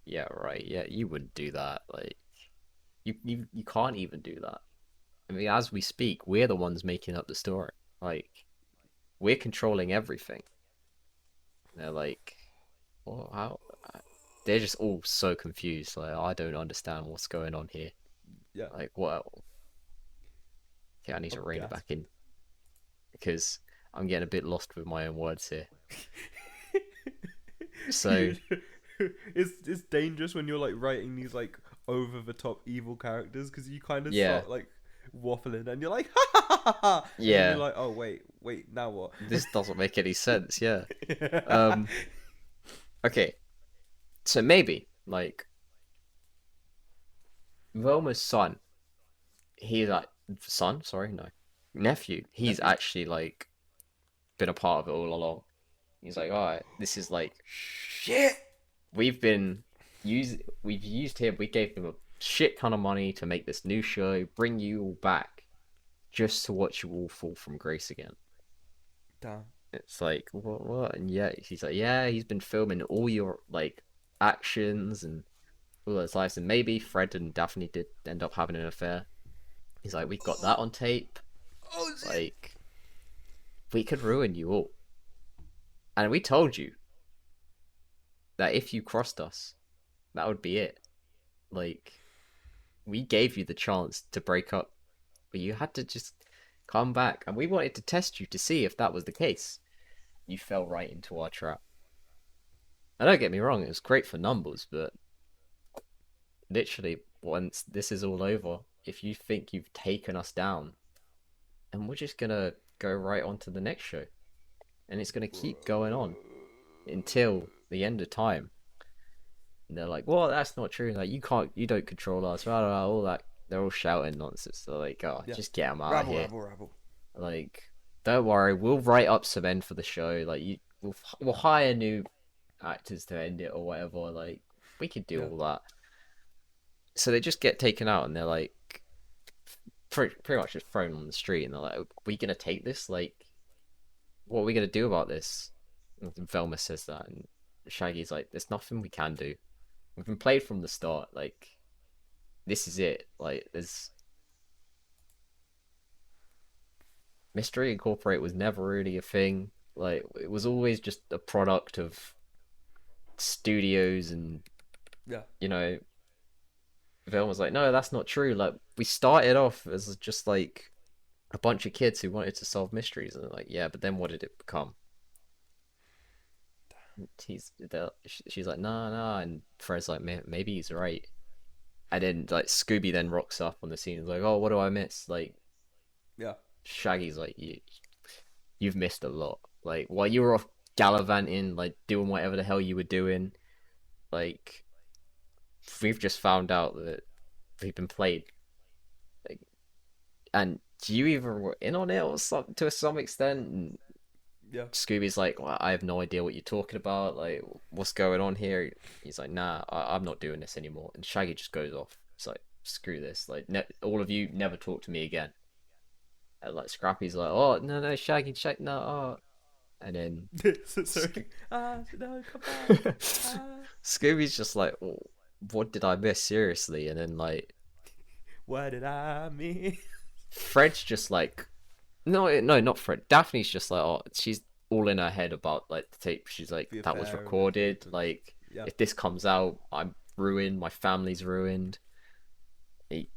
yeah, right. Yeah, you wouldn't do that. Like, you can't even do that. I mean, as we speak, we're the ones making up the story. Like, we're controlling everything. And they're like, well, how? They're just all so confused. Like, I don't understand what's going on here. Yeah. Like, what? Okay, I need to Oh, rein it gas. back in because I'm getting a bit lost with my own words here. So, it's dangerous when you're like writing these like over the top evil characters, because you kind of yeah, start like waffling and you're like, ha ha ha ha ha, and then yeah, you're like, oh wait, now what? this doesn't make any sense. Yeah. Yeah. Okay. So maybe like Velma's son, he's like son. Sorry, no, nephew. He's Nephew. actually like been a part of it all along. He's like, all right, this is like Shit. we've been we've used him. We gave him a shit ton of money to make this new show, bring you all back, just to watch you all fall from grace again. Damn. It's like, what? And yeah, he's like, yeah, he's been filming all your like actions and all those lives, and maybe Fred and Daphne did end up having an affair. He's like, we've got that on tape. Oh shit. Like, we could ruin you all. And we told you that if you crossed us, that would be it. Like, we gave you the chance to break up, but you had to just come back, and we wanted to test you to see if that was the case. You fell right into our trap. And don't get me wrong, it was great for numbers, but literally, once this is all over, if you think you've taken us down, and we're just gonna go right on to the next show. And it's gonna keep going on until the end of time. And they're like, well, that's not true. Like, you don't control us, blah, blah, blah, all that. They're all shouting nonsense. They're like, oh, Yeah. just get them out of Rabble, here. rabble, rabble. Like, don't worry, we'll write up some end for the show. Like, we'll hire new actors to end it or whatever. Like, we could do Yeah. all that. So they just get taken out, and they're like, pretty much just thrown on the street. And they're like, are we gonna take this? Like, what are we gonna do about this? And Velma says that, and Shaggy's like, there's nothing we can do. We've been played from the start. Like, this is it. Like, Mystery Incorporated was never really a thing. Like it was always just a product of studios, and Yeah. you know, Velma was like, no, that's not true. Like we started off as just like a bunch of kids who wanted to solve mysteries, and they're like, yeah, but then what did it become? She's like, nah, nah, and Fred's like, maybe he's right. And then like Scooby then rocks up on the scene and is like, oh, what do I miss? Like Yeah. Shaggy's like, you've missed a lot. Like while you were off gallivanting, like doing whatever the hell you were doing, like we've just found out that we've been played. Like, and you even were in on it or some to some extent. And Yeah. Scooby's like, well, I have no idea what you're talking about. Like, what's going on here? He's like, nah, I'm not doing this anymore. And Shaggy just goes off. It's like, screw this. Like, all of you never talk to me again. And like Scrappy's like, oh no, Shaggy, no, oh. And then Sorry. No, come back. Scooby's just like, oh, what did I miss? Seriously? And then like, What did I mean? Fred's just like, no, not Fred. Daphne's just like, oh, she's all in her head about like the tape. She's like, The that was affair recorded. Like, Yeah. if this comes out, I'm ruined. My family's ruined. Like,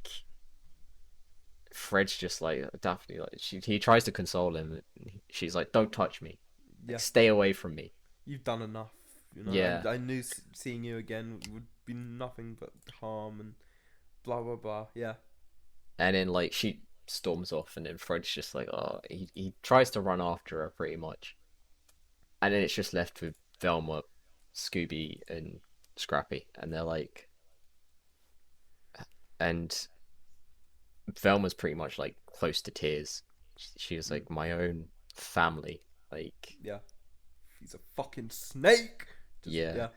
Fred's just like Daphne. Like, he tries to console him. She's like, don't touch me. Yeah. Like, stay away from me. You've done enough. You know. Yeah. I knew seeing you again would be nothing but harm and blah blah blah. Yeah. And then like she storms off, and then Fred's just like, oh, he tries to run after her pretty much, and then it's just left with Velma, Scooby, and Scrappy, and they're like, and Velma's pretty much like close to tears. She was like, my own family, like, Yeah. He's a fucking snake. yeah. Yeah.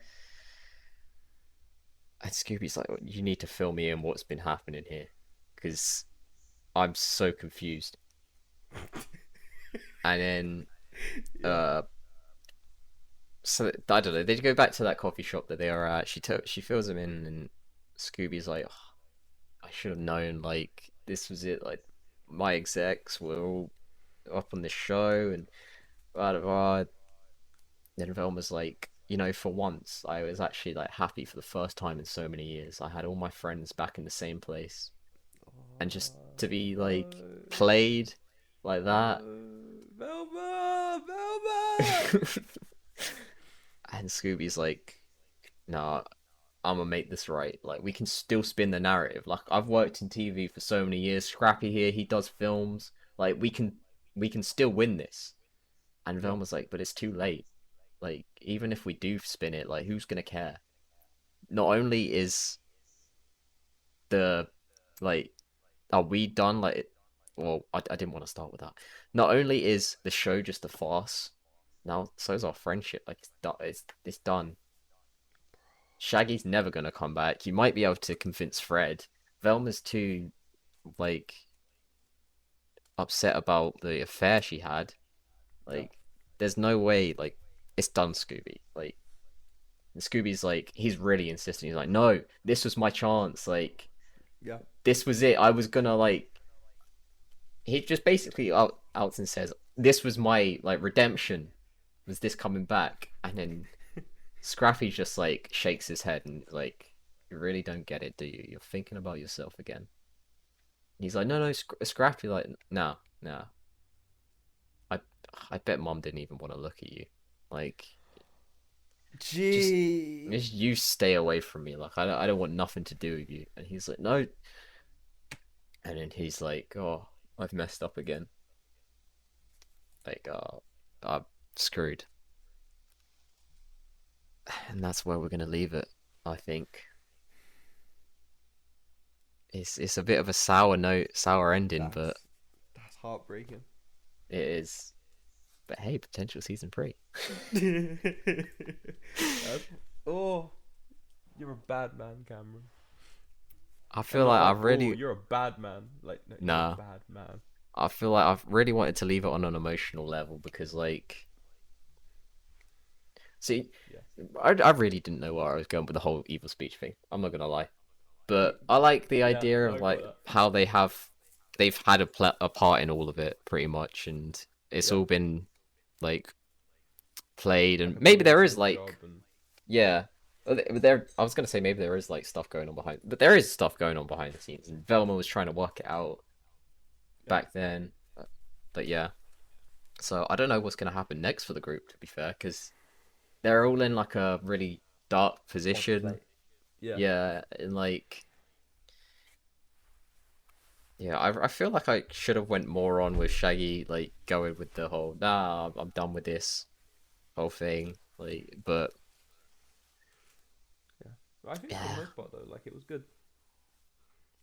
And Scooby's like, you need to fill me in what's been happening here, because I'm so confused. And then, so I don't know. They go back to that coffee shop that they are at. She fills him in, and Scooby's like, oh, I should have known. Like this was it. Like my execs were all up on this show, and blah blah blah. Then Velma's like, for once, I was actually like happy for the first time in so many years. I had all my friends back in the same place, and just to be like played like that. Velma, Velma. And Scooby's like, nah, I'm gonna make this right. Like, we can still spin the narrative. Like, I've worked in TV for so many years. Scrappy here, he does films. Like, we can still win this. And Velma's like, but it's too late. Like, even if we do spin it, like, who's gonna care? Not only is the, like, are we done? Like, well, I didn't want to start with that. Not only is the show just a farce, now so's our friendship. Like, it's done. Shaggy's never gonna come back. You might be able to convince Fred. Velma's too, like, upset about the affair she had. Like, there's no way. Like, it's done, Scooby. Like, and Scooby's like, he's really insisting. He's like, no, this was my chance. Like, Yeah. this was it. I was gonna like. He just basically outs and says, this was my like redemption. Was this coming back? And then Scrappy just like shakes his head and like, you really don't get it, do you? You're thinking about yourself again. And he's like, no, Scrappy, like, nah. I bet Mom didn't even want to look at you. Like, Gee. just you stay away from me. Like, I don't want nothing to do with you. And he's like, no. And then he's like, oh, I've messed up again. Like, I'm screwed. And that's where we're gonna leave it, I think. It's a bit of a sour ending, but That's heartbreaking. it is. But hey, potential season 3. Oh, you're a bad man, Cameron. I feel like I've really. Oh, you're a bad man. Like, no, Nah. you're a bad man. I feel like I've really wanted to leave it on an emotional level because, like, see, I really didn't know where I was going with the whole evil speech thing. I'm not gonna lie, but I like the idea of like how they have they've had a part in all of it pretty much, and it's Yeah. all been like played, Like and a maybe there is volunteer like job and yeah. There, I was gonna say maybe there is like stuff going on behind, but there is stuff going on behind the scenes, and Velma was trying to work it out yeah. back then. But yeah, so I don't know what's gonna happen next for the group, to be fair, because they're all in like a really dark Odd position. play. Yeah. Yeah, and like yeah, I feel like I should have went more on with Shaggy, like going with the whole nah, I'm done with this whole thing. Like, but Yeah. I think for the yeah, most part though, like it was good.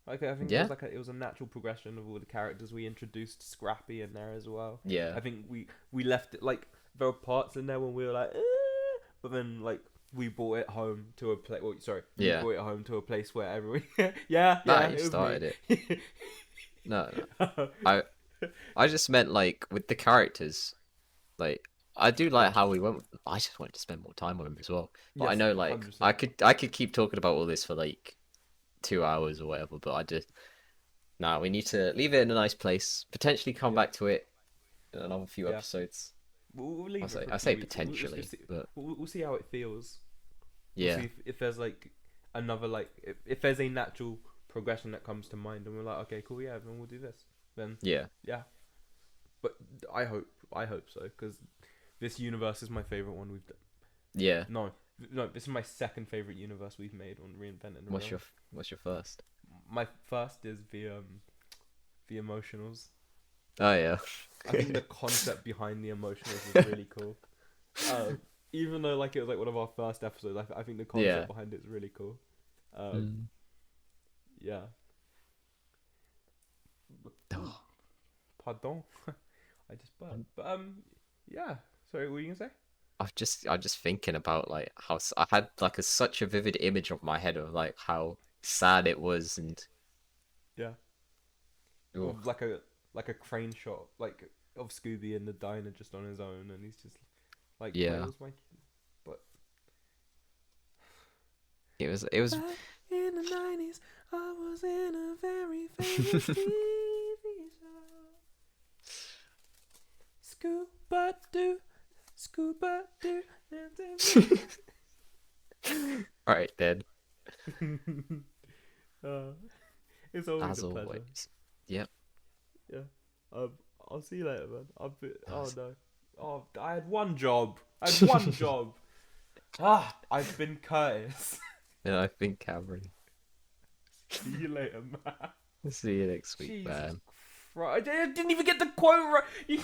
Like I think it yeah, was like it was a natural progression of all the characters we introduced. Scrappy in there as well. yeah, I think we left it like there were parts in there when we were like, but then like we brought it home to a place. Well, sorry, we yeah. brought it home to a place where everyone. Yeah, Nah, yeah, you it was started me. it. No, no. I just meant like with the characters, like I do Yeah. like how we went. I just wanted to spend more time on them as well. But I Yes, know like 100%. I could keep talking about all this for like 2 hours or whatever. But I just nah. We need to leave it in a nice place. Potentially come Yeah, back to it in another few yeah. episodes. We'll leave it for a I few say weeks. potentially, but We'll see how it feels. We'll yeah, see if there's like another like if there's a natural progression that comes to mind, and we're like, okay, cool, yeah, then we'll do this. Then yeah, yeah, but I hope so because this universe is my favorite one we've done. yeah. No, this is my second favorite universe we've made on Reinventing. What's your first? My first is the emotionals. Oh yeah, I think the concept behind the emotionals is really cool. Even though like it was like one of our first episodes, I think the concept yeah. behind it is really cool. Mm. Yeah. Oh. Pardon. I just burped. But yeah. Sorry, what were you gonna say? I'm just thinking about like how I had like such a vivid image of my head of like how sad it was and Yeah. oh Of like a crane shot, like of Scooby in the diner just on his own, and he's just like, where yeah, was my? But it was back in the 90s, I was in a very famous TV show. Scuba doo, scuba doo. all right then uh, it's always as a pleasure. always. Yep. Yeah. I'll see you later, man. Oh Nice. no. Oh, I had one job. I had one job. I've been Curtis. And I've been Cameron. See you later, man. See you next week, Jesus man. Christ. I didn't even get the quote right.